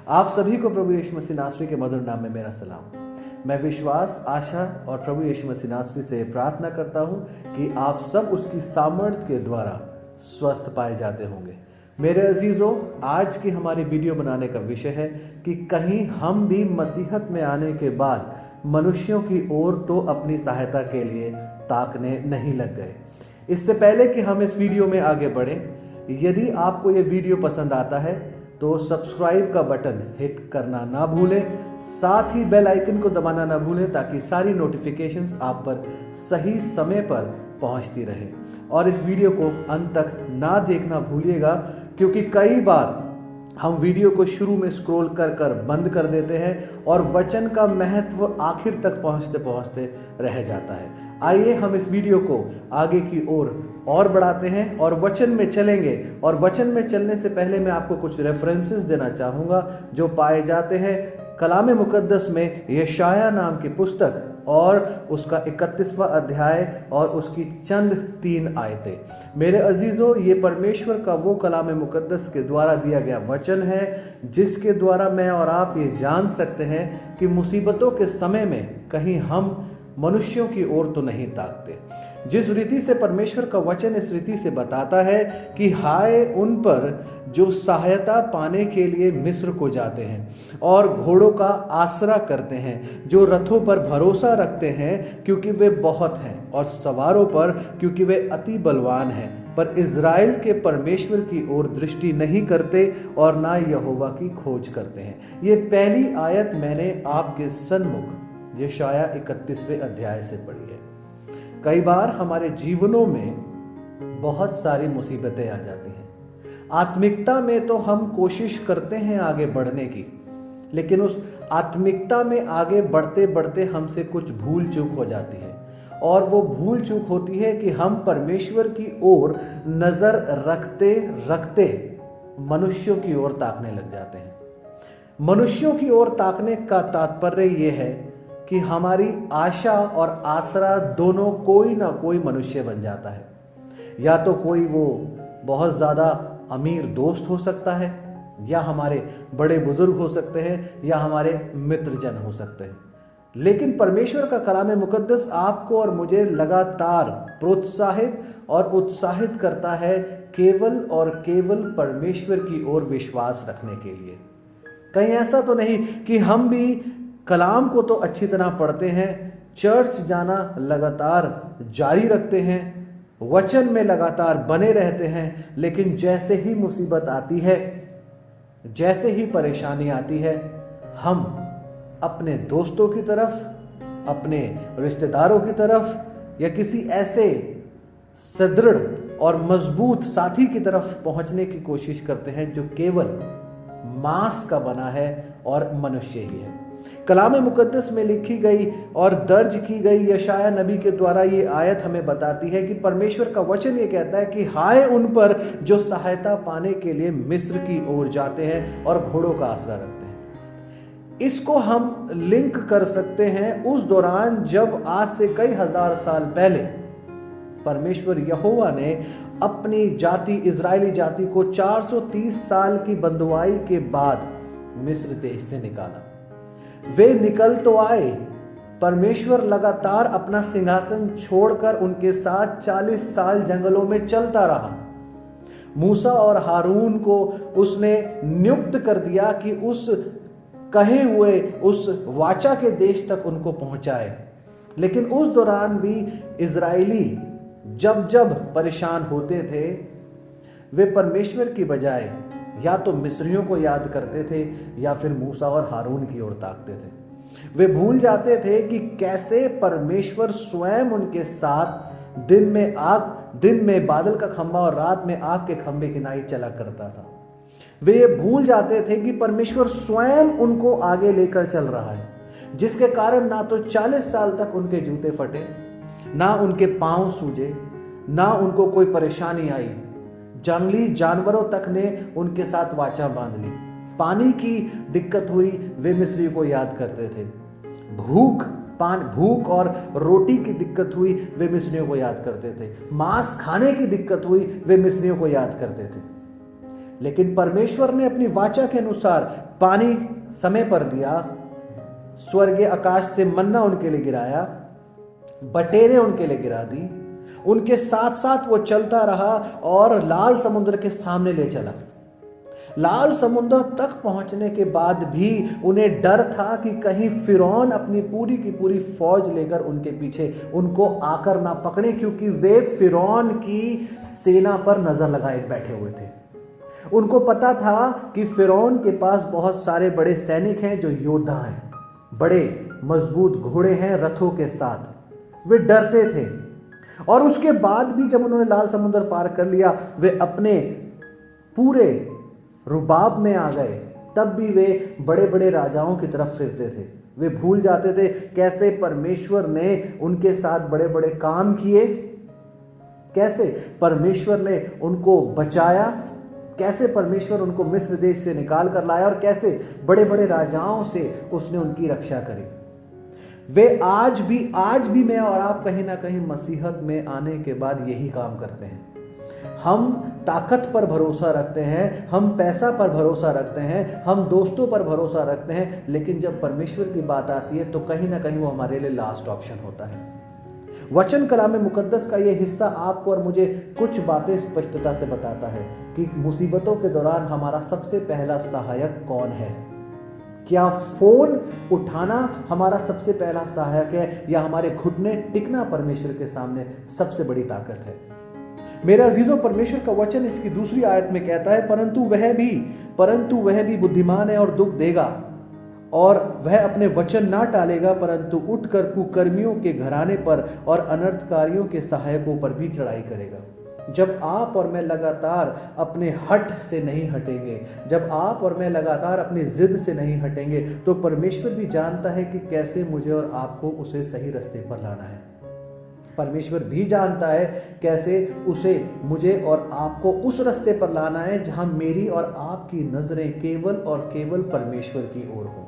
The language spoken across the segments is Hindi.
आप सभी को प्रभु यीशु मसीह नासरी के मधुर नाम में मेरा सलाम। मैं विश्वास, आशा और प्रभु यीशु मसीह नासरी से प्रार्थना करता हूं कि आप सब उसकी सामर्थ्य के द्वारा स्वस्थ पाए जाते होंगे। मेरे अजीजों, आज की हमारी वीडियो बनाने का विषय है कि कहीं हम भी मसीहत में आने के बाद मनुष्यों की ओर तो अपनी सहायता के लिए ताकने नहीं लग गए। इससे पहले कि हम इस वीडियो में आगे बढ़ें, यदि आपको ये वीडियो पसंद आता है तो सब्सक्राइब का बटन हिट करना ना भूलें, साथ ही बेल आइकन को दबाना ना भूलें ताकि सारी नोटिफिकेशंस आप पर सही समय पर पहुंचती रहे। और इस वीडियो को अंत तक ना देखना भूलिएगा, क्योंकि कई बार हम वीडियो को शुरू में स्क्रॉल कर बंद कर देते हैं और वचन का महत्व आखिर तक पहुंचते पहुंचते रह जाता है। आइए हम इस वीडियो को आगे की ओर और बढ़ाते हैं और वचन में चलेंगे। और वचन में चलने से पहले मैं आपको कुछ रेफरेंसेस देना चाहूँगा जो पाए जाते हैं कलाम मुकद्दस में यशाया नाम की पुस्तक और उसका 31वां अध्याय और उसकी चंद 3 आयतें। मेरे अजीजों, ये परमेश्वर का वो कलाम मुकद्दस के द्वारा दिया गया वचन है जिसके द्वारा मैं और आप ये जान सकते हैं कि मुसीबतों के समय में कहीं हम मनुष्यों की ओर तो नहीं ताकते। जिस रीति से परमेश्वर का वचन इस रीति से बताता है कि हाय उन पर जो सहायता पाने के लिए मिस्र को जाते हैं और घोड़ों का आसरा करते हैं, जो रथों पर भरोसा रखते हैं क्योंकि वे बहुत हैं और सवारों पर क्योंकि वे अति बलवान हैं, पर इज़राइल के परमेश्वर की ओर दृष्टि नहीं करते और ना यहोवा की खोज करते हैं। ये पहली आयत मैंने आपके सन्मुख यशाया 31वें अध्याय से पढ़ी है। कई बार हमारे जीवनों में बहुत सारी मुसीबतें आ जाती हैं। आत्मिकता में तो हम कोशिश करते हैं आगे बढ़ने की, लेकिन उस आत्मिकता में आगे बढ़ते बढ़ते हमसे कुछ भूल चूक हो जाती है। और वो भूल चूक होती है कि हम परमेश्वर की ओर नजर रखते रखते मनुष्यों की ओर ताकने लग जाते हैं। मनुष्यों की ओर ताकने का तात्पर्य ये है कि हमारी आशा और आसरा दोनों कोई ना कोई मनुष्य बन जाता है। या तो कोई वो बहुत ज़्यादा अमीर दोस्त हो सकता है, या हमारे बड़े बुजुर्ग हो सकते हैं, या हमारे मित्रजन हो सकते हैं। लेकिन परमेश्वर का कलाम मुकद्दस आपको और मुझे लगातार प्रोत्साहित और उत्साहित करता है केवल और केवल परमेश्वर की ओर विश्वास रखने के लिए। कहीं ऐसा तो नहीं कि हम भी कलाम को तो अच्छी तरह पढ़ते हैं, चर्च जाना लगातार जारी रखते हैं, वचन में लगातार बने रहते हैं, लेकिन जैसे ही मुसीबत आती है, जैसे ही परेशानी आती है, हम अपने दोस्तों की तरफ, अपने रिश्तेदारों की तरफ या किसी ऐसे सुदृढ़ और मजबूत साथी की तरफ पहुंचने की कोशिश करते हैं जो केवल मांस का बना है और मनुष्य ही है। कलाम मुकद्दस में लिखी गई और दर्ज की गई यशाया नबी के द्वारा ये आयत हमें बताती है कि परमेश्वर का वचन ये कहता है कि हाय उन पर जो सहायता पाने के लिए मिस्र की ओर जाते हैं और घोड़ों का आसरा रखते हैं। इसको हम लिंक कर सकते हैं उस दौरान जब आज से कई हजार साल पहले परमेश्वर यहोवा ने अपनी जाति इजरायली जाति को 430 साल की बंधुआई के बाद मिस्र देश से निकाला। वे निकल तो आए, परमेश्वर लगातार अपना सिंहासन छोड़कर उनके साथ 40 साल जंगलों में चलता रहा। मूसा और हारून को उसने नियुक्त कर दिया कि उस कहे हुए उस वाचा के देश तक उनको पहुंचाए। लेकिन उस दौरान भी इजरायली जब जब परेशान होते थे, वे परमेश्वर की बजाय या तो मिस्रियों को याद करते थे या फिर मूसा और हारून की ओर ताकते थे। वे भूल जाते थे कि कैसे परमेश्वर स्वयं उनके साथ दिन में बादल का खंभा और रात में आग के खंभे की नाई चला करता था। वे भूल जाते थे कि परमेश्वर स्वयं उनको आगे लेकर चल रहा है, जिसके कारण ना तो 40 साल तक उनके जूते फटे, ना उनके पांव सूजे, ना उनको कोई परेशानी आई। जंगली जानवरों तक ने उनके साथ वाचा बांध ली। पानी की दिक्कत हुई, वे मिस्री को याद करते थे। भूख और रोटी की दिक्कत हुई, वे मिस्रियों को याद करते थे। मांस खाने की दिक्कत हुई, वे मिस्रियों को याद करते थे। लेकिन परमेश्वर ने अपनी वाचा के अनुसार पानी समय पर दिया, स्वर्गीय आकाश से मन्ना उनके लिए गिराया, बटेरें उनके लिए गिरा दी, उनके साथ साथ वो चलता रहा और लाल समुद्र के सामने ले चला। लाल समुद्र तक पहुंचने के बाद भी उन्हें डर था कि कहीं फिरौन अपनी पूरी की पूरी फौज लेकर उनके पीछे उनको आकर ना पकड़े, क्योंकि वे फिरौन की सेना पर नजर लगाए बैठे हुए थे। उनको पता था कि फिरौन के पास बहुत सारे बड़े सैनिक हैं जो योद्धा हैं, बड़े मजबूत घोड़े हैं रथों के साथ। वे डरते थे और उसके बाद भी जब उन्होंने लाल समुद्र पार कर लिया, वे अपने पूरे रुबाब में आ गए, तब भी वे बड़े बड़े राजाओं की तरफ फिरते थे। वे भूल जाते थे कैसे परमेश्वर ने उनके साथ बड़े बड़े काम किए, कैसे परमेश्वर ने उनको बचाया, कैसे परमेश्वर उनको मिस्र देश से निकाल कर लाया और कैसे बड़े बड़े राजाओं से उसने उनकी रक्षा करी। वे आज भी मैं और आप कहीं ना कहीं मसीहत में आने के बाद यही काम करते हैं। हम ताकत पर भरोसा रखते हैं, हम पैसा पर भरोसा रखते हैं, हम दोस्तों पर भरोसा रखते हैं, लेकिन जब परमेश्वर की बात आती है तो कहीं ना कहीं वो हमारे लिए लास्ट ऑप्शन होता है। वचन कलाम मुकद्दस का ये हिस्सा आपको और मुझे कुछ बातें स्पष्टता से बताता है कि मुसीबतों के दौरान हमारा सबसे पहला सहायक कौन है। क्या फोन उठाना हमारा सबसे पहला सहायक है, या हमारे घुटने टिकना परमेश्वर के सामने सबसे बड़ी ताकत है। मेरे अजीजों, परमेश्वर का वचन इसकी दूसरी आयत में कहता है, परंतु वह भी बुद्धिमान है और दुख देगा, और वह अपने वचन ना टालेगा, परंतु उठकर कुकर्मियों के घराने पर और अनर्थकारियों के सहायकों पर भी चढ़ाई करेगा। जब आप और मैं लगातार अपने हट से नहीं हटेंगे, जब आप और मैं लगातार अपनी जिद से नहीं हटेंगे, तो परमेश्वर भी जानता है कि कैसे मुझे और आपको उसे सही रास्ते पर लाना है। परमेश्वर भी जानता है कैसे उसे मुझे और आपको उस रास्ते पर लाना है जहां मेरी और आपकी नजरें केवल और केवल परमेश्वर की ओर हो।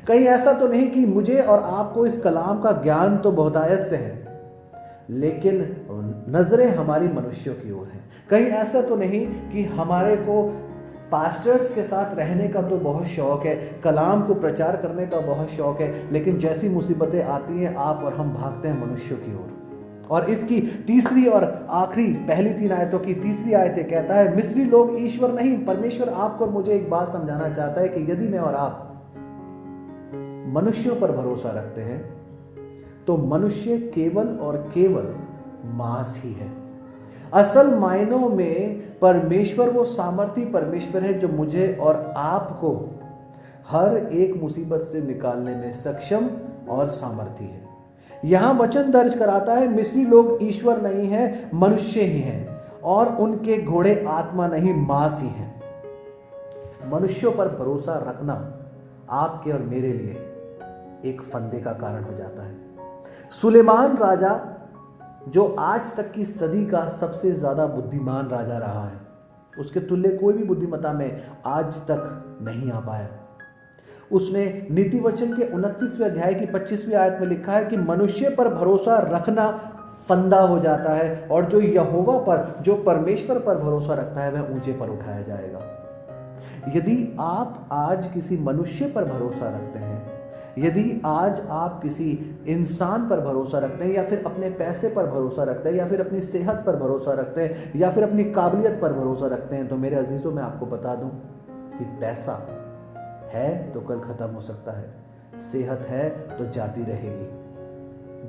कहीं ऐसा तो नहीं कि मुझे और आपको इस कलाम का ज्ञान तो बहुतायत से है, लेकिन नजरें हमारी मनुष्यों की ओर हैं। कहीं ऐसा तो नहीं कि हमारे को पास्टर्स के साथ रहने का तो बहुत शौक है, कलाम को प्रचार करने का बहुत शौक है, लेकिन जैसी मुसीबतें आती हैं आप और हम भागते हैं मनुष्यों की ओर। और इसकी तीसरी और आखिरी पहली 3 आयतों की तीसरी आयत कहता है, मिस्री लोग ईश्वर नहीं। परमेश्वर आपको और मुझे एक बात समझाना चाहता है कि यदि मैं और आप मनुष्यों पर भरोसा रखते हैं तो मनुष्य केवल और केवल मांस ही है। असल मायनों में परमेश्वर वो सामर्थी परमेश्वर है जो मुझे और आपको हर एक मुसीबत से निकालने में सक्षम और सामर्थी है। यहां वचन दर्ज कराता है, मिस्री लोग ईश्वर नहीं है, मनुष्य ही हैं, और उनके घोड़े आत्मा नहीं मांस ही हैं। मनुष्यों पर भरोसा रखना आपके और मेरे लिए एक फंदे का कारण हो जाता है। सुलेमान राजा, जो आज तक की सदी का सबसे ज्यादा बुद्धिमान राजा रहा है, उसके तुल्य कोई भी बुद्धिमत्ता में आज तक नहीं आ पाया। उसने नीति वचन के 29वें अध्याय की 25वीं आयत में लिखा है कि मनुष्य पर भरोसा रखना फंदा हो जाता है, और जो यहोवा पर, जो परमेश्वर पर भरोसा रखता है, वह ऊंचे पर उठाया जाएगा। यदि आप आज किसी मनुष्य पर भरोसा रखते हैं, यदि आज आप किसी इंसान पर भरोसा रखते हैं, या फिर अपने पैसे पर भरोसा रखते हैं, या फिर अपनी सेहत पर भरोसा रखते हैं, या फिर अपनी काबिलियत पर भरोसा रखते हैं, तो मेरे अजीजों, मैं आपको बता दूं कि पैसा है तो कल खत्म हो सकता है, सेहत है तो जाती रहेगी,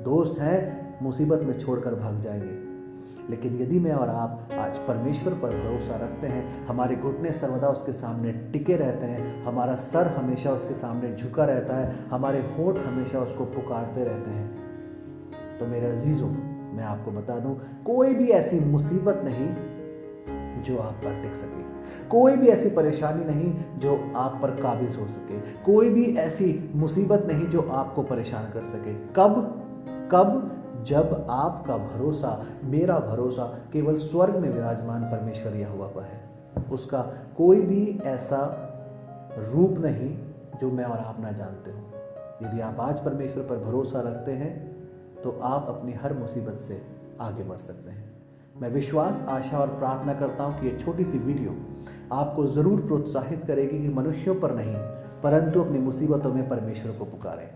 दोस्त हैं मुसीबत में छोड़कर भाग जाएंगे। लेकिन यदि मैं और आप आज परमेश्वर पर भरोसा रखते हैं, हमारे घुटने सर्वदा उसके सामने टिके रहते हैं, हमारा सर हमेशा उसके सामने झुका रहता है, हमारे होंठ हमेशा उसको पुकारते रहते हैं, तो मेरे अजीजों, मैं आपको बता दूं, कोई भी ऐसी मुसीबत नहीं जो आप पर टिक सके, कोई भी ऐसी परेशानी नहीं जो आप पर काबिज हो सके, कोई भी ऐसी मुसीबत नहीं जो आपको परेशान कर सके। कब जब आपका भरोसा, मेरा भरोसा केवल स्वर्ग में विराजमान परमेश्वर यहोवा पर है। उसका कोई भी ऐसा रूप नहीं जो मैं और आप ना जानते हो। यदि आप आज परमेश्वर पर भरोसा रखते हैं तो आप अपनी हर मुसीबत से आगे बढ़ सकते हैं। मैं विश्वास, आशा और प्रार्थना करता हूं कि ये छोटी सी वीडियो आपको ज़रूर प्रोत्साहित करेगी कि मनुष्यों पर नहीं परंतु अपनी मुसीबतों में परमेश्वर को पुकारें।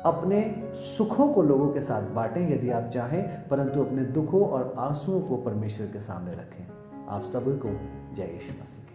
अपने सुखों को लोगों के साथ बांटें यदि आप चाहें, परंतु अपने दुखों और आंसुओं को परमेश्वर के सामने रखें। आप सभी को जय यीशु मसीह।